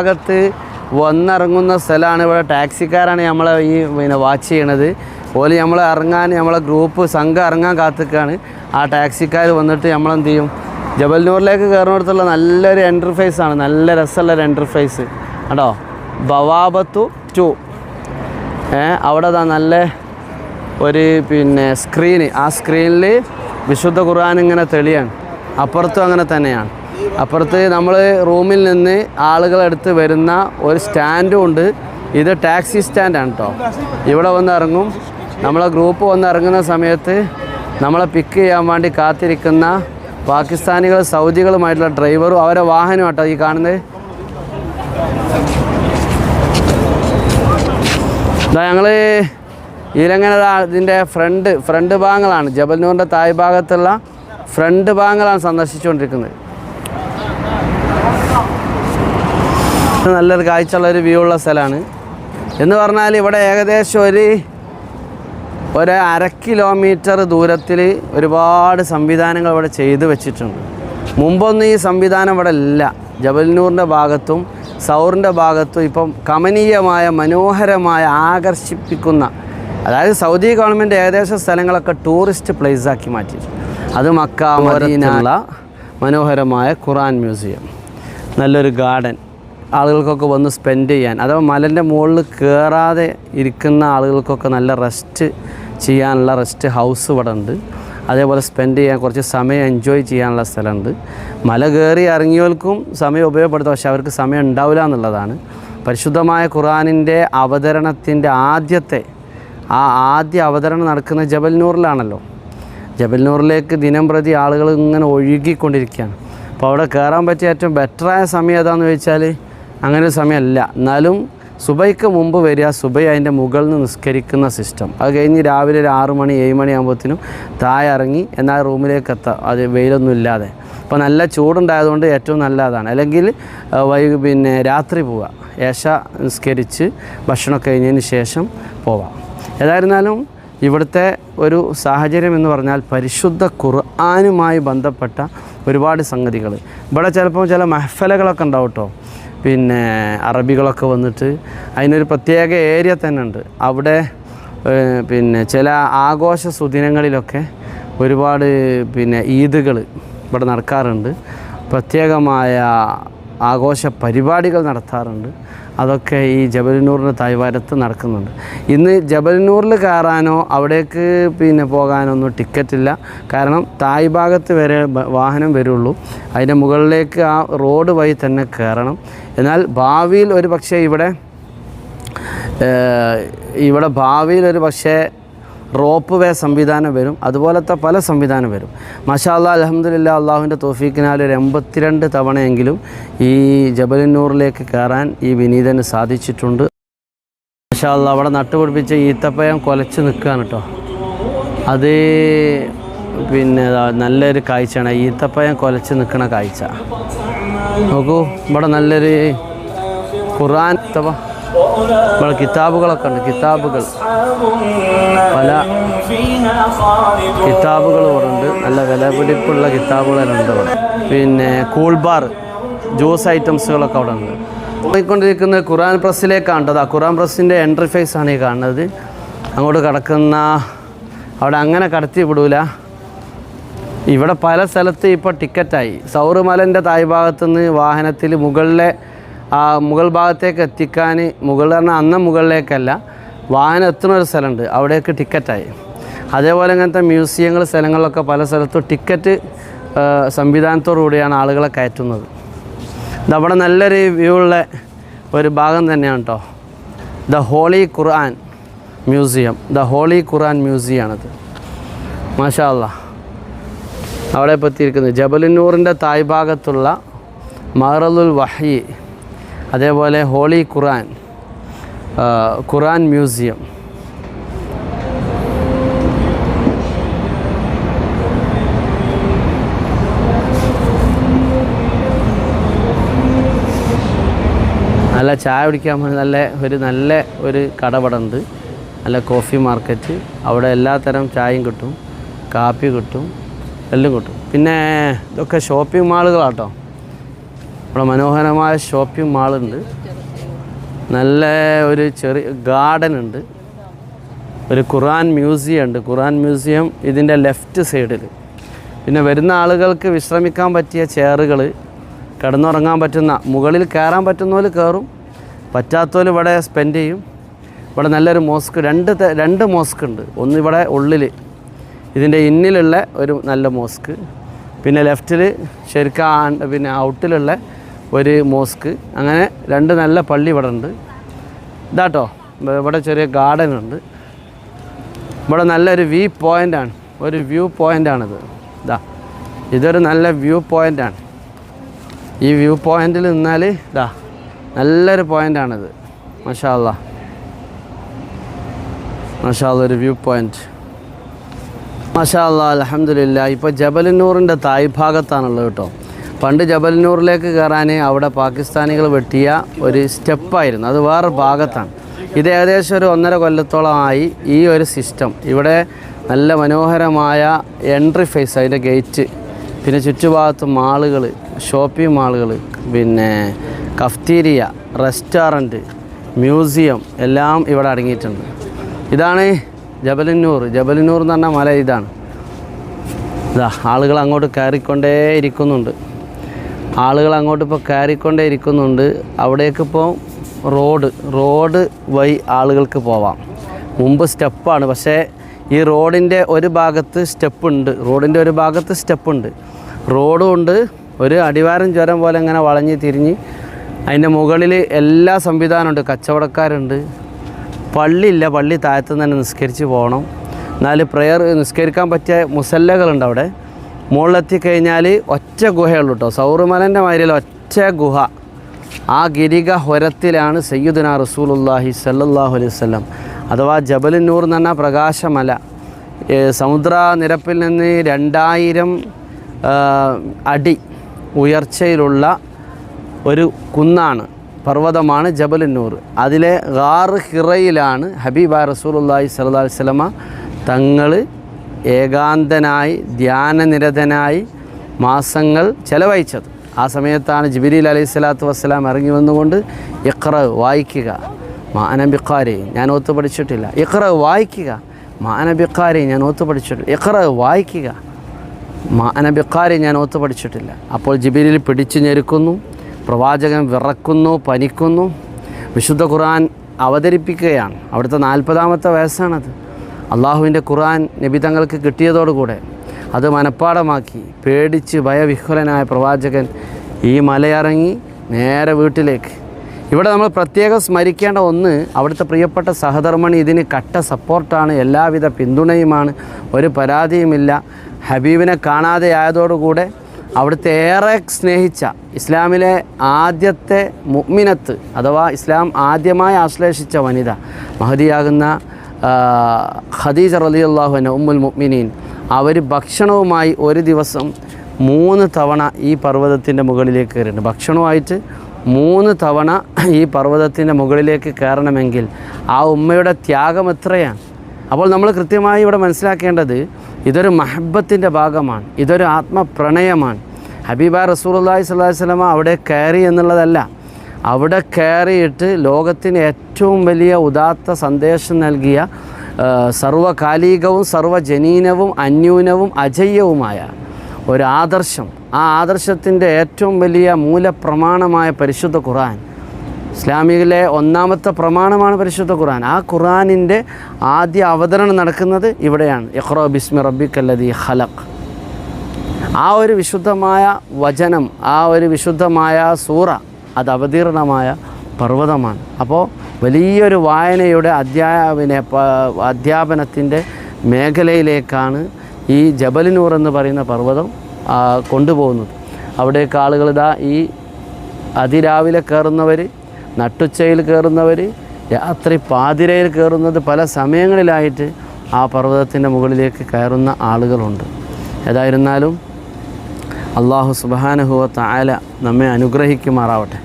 ഭാഗത്ത് വന്നിറങ്ങുന്ന സ്ഥലമാണ്. ഇവിടെ ടാക്സിക്കാരാണ് നമ്മളെ ഈ വാച്ച് ചെയ്യണത്. ഓല് നമ്മൾ ഇറങ്ങാൻ നമ്മളെ ഗ്രൂപ്പ് സംഘം ഇറങ്ങാൻ കാത്തിക്കാണ്. ആ ടാക്സിക്കാർ വന്നിട്ട് നമ്മളെന്ത് ചെയ്യും, ജബൽനൂറിലേക്ക് കയറുന്നിടത്തുള്ള നല്ലൊരു എൻ്റർഫേസാണ്, നല്ല രസമുള്ളൊരു എൻ്റർഫേസ് കേട്ടോ. ബവാബത്തു 2 അവിടെ നല്ല ഒരു സ്ക്രീന്, ആ സ്ക്രീനിൽ വിശുദ്ധ ഖുർആൻ ഇങ്ങനെ തെളിയാണ്. അപ്പുറത്തും അങ്ങനെ തന്നെയാണ്. അപ്പുറത്ത് നമ്മൾ റൂമിൽ നിന്ന് ആളുകളെടുത്ത് വരുന്ന ഒരു സ്റ്റാൻഡും ഉണ്ട്. ഇത് ടാക്സി സ്റ്റാൻഡാണ് കേട്ടോ. ഇവിടെ വന്ന് ഇറങ്ങും. നമ്മളെ ഗ്രൂപ്പ് വന്ന് ഇറങ്ങുന്ന സമയത്ത് നമ്മളെ പിക്ക് ചെയ്യാൻ വേണ്ടി കാത്തിരിക്കുന്ന പാകിസ്ഥാനികൾ സൗദികളുമായിട്ടുള്ള ഡ്രൈവറും അവരെ വാഹനം കേട്ടോ ഈ കാണുന്നത്. ഞങ്ങൾ ഇതിലെങ്ങനെ ഇതിൻ്റെ ഫ്രണ്ട് ഭാഗങ്ങളാണ്, ജബൽനൂറിൻ്റെ തായ് ഭാഗത്തുള്ള ഫ്രണ്ട് ഭാഗങ്ങളാണ് സന്ദർശിച്ചുകൊണ്ടിരിക്കുന്നത്. നല്ലൊരു കാഴ്ചയുള്ളൊരു വ്യൂ ഉള്ള സ്ഥലമാണ് എന്ന് പറഞ്ഞാൽ ഇവിടെ ഏകദേശം ഒരു 1/2 കിലോമീറ്റർ ദൂരത്തിൽ ഒരുപാട് സംവിധാനങ്ങൾ ഇവിടെ ചെയ്തു വെച്ചിട്ടുണ്ട്. മുമ്പൊന്നും ഈ സംവിധാനം ഇവിടെ ഇല്ല. ജബൽനൂറിൻ്റെ ഭാഗത്തും സൗറിൻ്റെ ഭാഗത്തും ഇപ്പം കമനീയമായ മനോഹരമായ ആകർഷിപ്പിക്കുന്ന, അതായത് സൗദി ഗവൺമെൻറ് ഏകദേശം സ്ഥലങ്ങളൊക്കെ ടൂറിസ്റ്റ് പ്ലേസാക്കി മാറ്റി. അത് മക്ക മദീനയുള്ള മനോഹരമായ ഖുർആൻ മ്യൂസിയം, നല്ലൊരു ഗാർഡൻ, ആളുകൾക്കൊക്കെ വന്ന് സ്പെൻഡ് ചെയ്യാൻ, അഥവാ മലൻ്റെ മുകളിൽ കയറാതെ ഇരിക്കുന്ന ആളുകൾക്കൊക്കെ നല്ല റെസ്റ്റ് ചെയ്യാനുള്ള റെസ്റ്റ് ഹൗസ് ഇവിടെ ഉണ്ട്. അതേപോലെ സ്പെൻഡ് ചെയ്യാൻ കുറച്ച് സമയം എൻജോയ് ചെയ്യാനുള്ള സ്ഥലമുണ്ട്. മല കയറി ഇറങ്ങിയവർക്കും സമയം ഉപയോഗപ്പെടുത്താം, പക്ഷെ അവർക്ക് സമയം ഉണ്ടാവില്ല എന്നുള്ളതാണ്. പരിശുദ്ധമായ ഖുർആനിൻ്റെ അവതരണത്തിൻ്റെ ആദ്യ അവതരണം നടക്കുന്ന ജബൽനൂറിലാണല്ലോ. ജബൽനൂറിലേക്ക് ദിനം പ്രതി ആളുകൾ ഇങ്ങനെ ഒഴുകിക്കൊണ്ടിരിക്കുകയാണ്. അപ്പോൾ അവിടെ കയറാൻ പറ്റിയ ഏറ്റവും ബെറ്ററായ സമയം ഏതാണെന്ന് ചോദിച്ചാൽ അങ്ങനെ ഒരു സമയമല്ല. എന്നാലും സുബൈക്ക് മുമ്പ് വരിക, സുബൈ അതിൻ്റെ മുകളിൽ നിന്ന് നിസ്കരിക്കുന്ന സിസ്റ്റം, അത് കഴിഞ്ഞ് രാവിലെ ഒരു 6 മണി 7 മണി ആകുമ്പോഴത്തേനും താഴെ ഇറങ്ങി എന്നാൽ റൂമിലേക്ക് എത്താം, അത് വെയിലൊന്നും ഇല്ലാതെ. അപ്പോൾ നല്ല ചൂടുണ്ടായതുകൊണ്ട് ഏറ്റവും നല്ലതാണ്. അല്ലെങ്കിൽ രാത്രി പോവുക, ഏശ നിസ്കരിച്ച് ഭക്ഷണമൊക്കെ കഴിഞ്ഞതിന് ശേഷം പോവാം. ഏതായിരുന്നാലും ഇവിടുത്തെ ഒരു സാഹചര്യം എന്ന് പറഞ്ഞാൽ പരിശുദ്ധ ഖുർആനുമായി ബന്ധപ്പെട്ട ഒരുപാട് സംഗതികൾ. ഇവിടെ ചിലപ്പോൾ ചില മഹ്ഫലകളൊക്കെ ഉണ്ടാവും കേട്ടോ, അറബികളൊക്കെ വന്നിട്ട് അതിനൊരു പ്രത്യേക ഏരിയ തന്നെ ഉണ്ട്. അവിടെ ചില ആഘോഷ സുദിനങ്ങളിലൊക്കെ ഒരുപാട് ഈദുകൾ ഇവിടെ നടക്കാറുണ്ട്. പ്രത്യേകമായ ആഘോഷ പരിപാടികൾ നടത്താറുണ്ട്. അതൊക്കെ ഈ ജബൽനൂറിൻ്റെ തായ്വാരത്ത് നടക്കുന്നുണ്ട്. ഇന്ന് ജബൽനൂറിൽ കയറാനോ അവിടേക്ക് പോകാനോ ഒന്നും ടിക്കറ്റില്ല. കാരണം തായ് ഭാഗത്ത് വരെ വാഹനം വരുള്ളൂ. അതിൻ്റെ മുകളിലേക്ക് ആ റോഡ് വഴി തന്നെ കയറണം. എന്നാൽ ഭാവിയിൽ ഒരു പക്ഷേ ഇവിടെ ഭാവിയിൽ ഒരു പക്ഷേ റോപ്പ് വേ സംവിധാനം വരും, അതുപോലത്തെ പല സംവിധാനം വരും. മാഷാ അല്ലാഹ്, അൽഹംദുലില്ലാഹ്, അള്ളാഹുവിൻ്റെ തൗഫീക്കിനാൽ ഒരു 82 തവണയെങ്കിലും ഈ ജബൽനൂറിലേക്ക് കയറാൻ ഈ വിനീതന് സാധിച്ചിട്ടുണ്ട്. മാഷാ അല്ലാഹ്, അവിടെ നട്ടുപിടിപ്പിച്ച ഈത്തപ്പഴം കൊലച്ച് നിൽക്കുകയാണ് കേട്ടോ. അത് നല്ലൊരു കാഴ്ചയാണ്, ഈത്തപ്പഴം കൊലച്ച് നിൽക്കുന്ന കാഴ്ച. നോക്കൂ, ഇവിടെ നല്ലൊരു ഖുർആൻ ഇവിടെ കിതാബുകളൊക്കെ ഉണ്ട്. പല കിതാബുകളും ഉണ്ട്. നല്ല വിലപിടിപ്പുള്ള കിതാബുകളുണ്ട് ഇവിടെ. കൂൾ ബാർ, ജ്യൂസ് ഐറ്റംസുകളൊക്കെ അവിടെ ഉണ്ട്. പോയിക്കൊണ്ടിരിക്കുന്നത് ഖുർആൻ പ്രസ്സിലേക്കാണ്. ആ ഖുർആൻ പ്രസ്സിൻ്റെ എൻട്രിഫേസ് ആണ് ഈ കാണുന്നത്. അങ്ങോട്ട് കിടക്കുന്ന അവിടെ അങ്ങനെ കടത്തി വിടൂല. ഇവിടെ പല സ്ഥലത്ത് ഇപ്പോൾ ടിക്കറ്റായി. സൗറ് മലൻ്റെ തായ് ഭാഗത്തുനിന്ന് വാഹനത്തിൽ മുകൾ ഭാഗത്തേക്ക് എത്തിക്കാൻ, മുകളിൽ പറഞ്ഞാൽ അന്ന് മുകളിലേക്കല്ല, വാഹനം എത്തുന്ന ഒരു സ്ഥലമുണ്ട്, അവിടേക്ക് ടിക്കറ്റായി. അതേപോലെ ഇങ്ങനത്തെ മ്യൂസിയങ്ങൾ സ്ഥലങ്ങളിലൊക്കെ പല സ്ഥലത്തും ടിക്കറ്റ് സംവിധാനത്തോടുകൂടിയാണ് ആളുകളെ കയറ്റുന്നത്. ഇതവിടെ നല്ലൊരു വ്യൂ ഉള്ള ഒരു ഭാഗം തന്നെയാണ് കേട്ടോ. The holy Quran മ്യൂസിയമാണത്. മാഷാ അല്ലാഹ്, അവിടെ എത്തിയിരിക്കുന്നത് ജബൽനൂറിൻ്റെ തായ് ഭാഗത്തുള്ള മഅറലുൽ വഹ്യി, അതേപോലെ ഹോളി ഖുർആൻ മ്യൂസിയം. നല്ല ചായ കുടിക്കാൻ നല്ല ഒരു കടപടുണ്ട്, നല്ല കോഫി മാർക്കറ്റ്. അവിടെ എല്ലാ തരം ചായയും കിട്ടും, കാപ്പി കിട്ടും, എല്ലാം കിട്ടും. പിന്നെ ഇതൊക്കെ ഷോപ്പിംഗ് മാളുകളാട്ടോ. ഇവിടെ മനോഹരമായ ഷോപ്പിംഗ് മാളുണ്ട്, നല്ല ഒരു ചെറിയ ഗാർഡൻ ഉണ്ട്, ഒരു ഖുർആൻ മ്യൂസിയം ഉണ്ട്. ഖുർആൻ മ്യൂസിയം ഇതിൻ്റെ ലെഫ്റ്റ് സൈഡിൽ. പിന്നെ വരുന്ന ആളുകൾക്ക് വിശ്രമിക്കാൻ പറ്റിയ ചെയറുകൾ, കിടന്നുറങ്ങാൻ പറ്റുന്ന, മുകളിൽ കയറാൻ പറ്റുന്നവർ കയറും, പറ്റാത്തവർ ഇവിടെ സ്പെൻഡ് ചെയ്യും. ഇവിടെ നല്ലൊരു മോസ്ക്, രണ്ട് മോസ്ക് ഉണ്ട്. ഒന്ന് ഇവിടെ ഉള്ളിൽ ഇതിൻ്റെ ഇന്നിലുള്ള ഒരു നല്ല മോസ്ക്, പിന്നെ ലെഫ്റ്റിൽ ശരിക്കും പിന്നെ ഔട്ടിലുള്ള ഒരു മോസ്ക്. അങ്ങനെ രണ്ട് നല്ല പള്ളി ഇവിടെ ഉണ്ട്. ഇതാട്ടോ ഇവിടെ ചെറിയ ഗാർഡൻ ഉണ്ട്. ഇവിടെ നല്ലൊരു വ്യൂ പോയിൻ്റാണിത്. ഇതൊരു നല്ല വ്യൂ പോയിൻ്റാണ്. ഈ വ്യൂ പോയിൻ്റിൽ നിന്നാൽ നല്ലൊരു പോയിൻ്റാണിത്. മാഷാ അല്ലാ ഒരു വ്യൂ പോയിൻ്റ്. മാഷാ അല്ലാ അൽഹംദുലില്ലാ. ഇപ്പോൾ ജബലുന്നൂറിൻ്റെ തായ് ഭാഗത്താണുള്ളത് കേട്ടോ. പണ്ട് ജബലുന്നൂറിലേക്ക് കയറാൻ അവിടെ പാകിസ്ഥാനികൾ വെട്ടിയ ഒരു സ്റ്റെപ്പായിരുന്നു, അത് വേറെ ഭാഗത്താണ്. ഇത് ഏകദേശം ഒരു 1.5 കൊല്ലത്തോളമായി ഈ ഒരു സിസ്റ്റം. ഇവിടെ നല്ല മനോഹരമായ എൻട്രി ഫേസ്, അതിൻ്റെ ഗേറ്റ്, പിന്നെ ചുറ്റുഭാഗത്ത് മാളുകൾ, ഷോപ്പിംഗ് മാളുകൾ, പിന്നെ കഫ്തീരിയ, റെസ്റ്റോറൻറ്റ്, മ്യൂസിയം എല്ലാം ഇവിടെ അടങ്ങിയിട്ടുണ്ട്. ഇതാണ് ജബലുന്നൂർ എന്ന് പറഞ്ഞാൽ മല ഇതാണ്. ആളുകൾ അങ്ങോട്ട് കയറിക്കൊണ്ടേ ഇരിക്കുന്നുണ്ട്. അവിടേക്കിപ്പോൾ റോഡ് വഴി ആളുകൾക്ക് പോവാം. മുമ്പ് സ്റ്റെപ്പാണ്, പക്ഷേ ഈ റോഡിൻ്റെ ഒരു ഭാഗത്ത് സ്റ്റെപ്പുണ്ട്, റോഡും ഉണ്ട്. ഒരു അടിവാരം ചുരം പോലെ ഇങ്ങനെ വളഞ്ഞ് തിരിഞ്ഞ് അതിൻ്റെ മുകളിൽ എല്ലാ സംവിധാനമുണ്ട്. കച്ചവടക്കാരുണ്ട്. പള്ളിയില്ല, പള്ളി താഴത്തുനിന്ന് തന്നെ നിസ്കരിച്ച് പോകണം. 4 നിസ്കരിക്കാൻ പറ്റിയ മുസല്ലകളുണ്ട് അവിടെ. മുകളിലെത്തിക്കഴിഞ്ഞാൽ ഒറ്റ ഗുഹയുള്ളൂ കേട്ടോ, സൗറുമലൻ്റെ മാതിരിയല്ല, ഒറ്റ ഗുഹ. ആ ഗിരിക ഹൊരത്തിലാണ് സയ്യിദുനാ റസൂലുള്ളാഹി സ്വല്ലല്ലാഹു അലൈഹി വസല്ലം, അഥവാ ജബലുന്നൂർ എന്ന് പറഞ്ഞാൽ പ്രകാശമല. സമുദ്രനിരപ്പിൽ നിന്ന് 2000 അടി ഉയർച്ചയിലുള്ള ഒരു കുന്നാണ്, പർവ്വതമാണ് ജബലുന്നൂർ. അതിലെ ഗാർ ഹിറയിലാണ് ഹബീബായ റസൂലുള്ളാഹി സ്വല്ലല്ലാഹു അലൈഹി വസല്ലമ തങ്ങൾ ഏകാന്തനായി ധ്യാനനിരതനായി മാസങ്ങൾ ചെലവഴിച്ചത്. ആ സമയത്താണ് ജിബ്രീൽ അലൈഹിസ്സലാത്തു വസ്സലാം ഇറങ്ങി വന്നുകൊണ്ട് ഇഖ്റ വായിക്കുക, മാ അന ബിഖാരി, ഞാൻ ഓത്ത് പഠിച്ചിട്ടില്ല. ഇഖ്റ വായിക്കുക, മാ അന ബിഖാരി, ഞാൻ ഓത്ത് പഠിച്ചിട്ടില്ല. ഇഖ്റ വായിക്കുക, മാ അന ബിഖാരി, ഞാൻ ഓത്ത് പഠിച്ചിട്ടില്ല. അപ്പോൾ ജിബ്രീൽ പിടിച്ചു ഞെരുക്കുന്നു, പ്രവാചകൻ വിറക്കുന്നു, പനിക്കുന്നു. വിശുദ്ധ ഖുർആൻ അവതരിപ്പിക്കുകയാണ്. അവിടുത്തെ 40ാമത്തെ വയസ്സാണത്. അള്ളാഹുവിൻ്റെ ഖുർആൻ നബി തങ്ങൾക്ക് കിട്ടിയതോടുകൂടെ അത് മനഃപ്പാടമാക്കി പേടിച്ച് ഭയവിഹ്വലനായ പ്രവാചകൻ ഈ മലയിറങ്ങി നേരെ വീട്ടിലേക്ക്. ഇവിടെ നമ്മൾ പ്രത്യേകം സ്മരിക്കേണ്ട ഒന്ന്, അവിടുത്തെ പ്രിയപ്പെട്ട സഹധർമ്മിണി ഇതിന് കട്ട സപ്പോർട്ടാണ്, എല്ലാവിധ പിന്തുണയുമാണ്, ഒരു പരാതിയുമില്ല. ഹബീബിനെ കാണാതെ ആയതോടുകൂടെ അവിടുത്തെ ഏറെ സ്നേഹിച്ച ഇസ്ലാമിലെ ആദ്യത്തെ മുഅ്മിനത്ത്, അഥവാ ഇസ്ലാം ആദ്യമായി ആശ്ലേഷിച്ച വനിത, മഹദിയാകുന്ന ഖദീജ റളിയല്ലാഹു അൻഹ ഉമ്മുൽ മുഅ്മിനീൻ, അവർ ഭക്ഷണവുമായി ഒരു ദിവസം 3 തവണ ഈ പർവ്വതത്തിൻ്റെ മുകളിലേക്ക് കയറിയിട്ടുണ്ട്. ഭക്ഷണവുമായിട്ട് 3 തവണ ഈ പർവ്വതത്തിൻ്റെ മുകളിലേക്ക് കയറണമെങ്കിൽ ആ ഉമ്മയുടെ ത്യാഗം എത്രയാണ്. അപ്പോൾ നമ്മൾ കൃത്യമായി ഇവിടെ മനസ്സിലാക്കേണ്ടത്, ഇതൊരു മഹബത്തിൻ്റെ ഭാഗമാണ്, ഇതൊരു ആത്മപ്രണയമാണ്. ഹബീബായ റസൂലുള്ളാഹി സ്വല്ലല്ലാഹു അലൈഹി വസല്ലമ അവിടെ കയറി എന്നുള്ളതല്ല, അവിടെ കയറിയിട്ട് ലോകത്തിന് ഏറ്റവും വലിയ ഉദാത്ത സന്ദേശം നൽകിയ സർവകാലികവും സർവജനീനവും അന്യൂനവും അജയ്യവുമായ ഒരു ആദർശം, ആ ആദർശത്തിൻ്റെ ഏറ്റവും വലിയ മൂലപ്രമാണമായ പരിശുദ്ധ ഖുർആൻ, ഇസ്ലാമിലെ 1ാമത്തെ പ്രമാണമാണ് പരിശുദ്ധ ഖുർആൻ. ആ ഖുർആനിൻ്റെ ആദ്യ അവതരണം നടക്കുന്നത് ഇവിടെയാണ്. ഇഖ്റ ബിസ്മി റബ്ബിക്കല്ലദീ ഖലഖ്. ആ ഒരു വിശുദ്ധമായ വചനം, ആ ഒരു വിശുദ്ധമായ സൂറ, അത് അവതീർണമായ പർവ്വതമാണ്. അപ്പോൾ വലിയൊരു വായനയുടെ അധ്യാപനത്തിൻ്റെ മേഖലയിലേക്കാണ് ഈ ജബലുന്നൂർ എന്ന് പറയുന്ന പർവ്വതം കൊണ്ടുപോകുന്നത്. അവിടേക്ക് ആളുകൾ ഈ അതിരാവിലെ കയറുന്നവർ, നട്ടുച്ചയിൽ കയറുന്നവർ, രാത്രി പാതിരയിൽ കയറുന്നത്, പല സമയങ്ങളിലായിട്ട് ആ പർവ്വതത്തിൻ്റെ മുകളിലേക്ക് കയറുന്ന ആളുകളുണ്ട്. ഏതായിരുന്നാലും അല്ലാഹു സുബ്ഹാനഹു വ തആല നമ്മെ അനുഗ്രഹിക്കുമാറാവട്ടെ.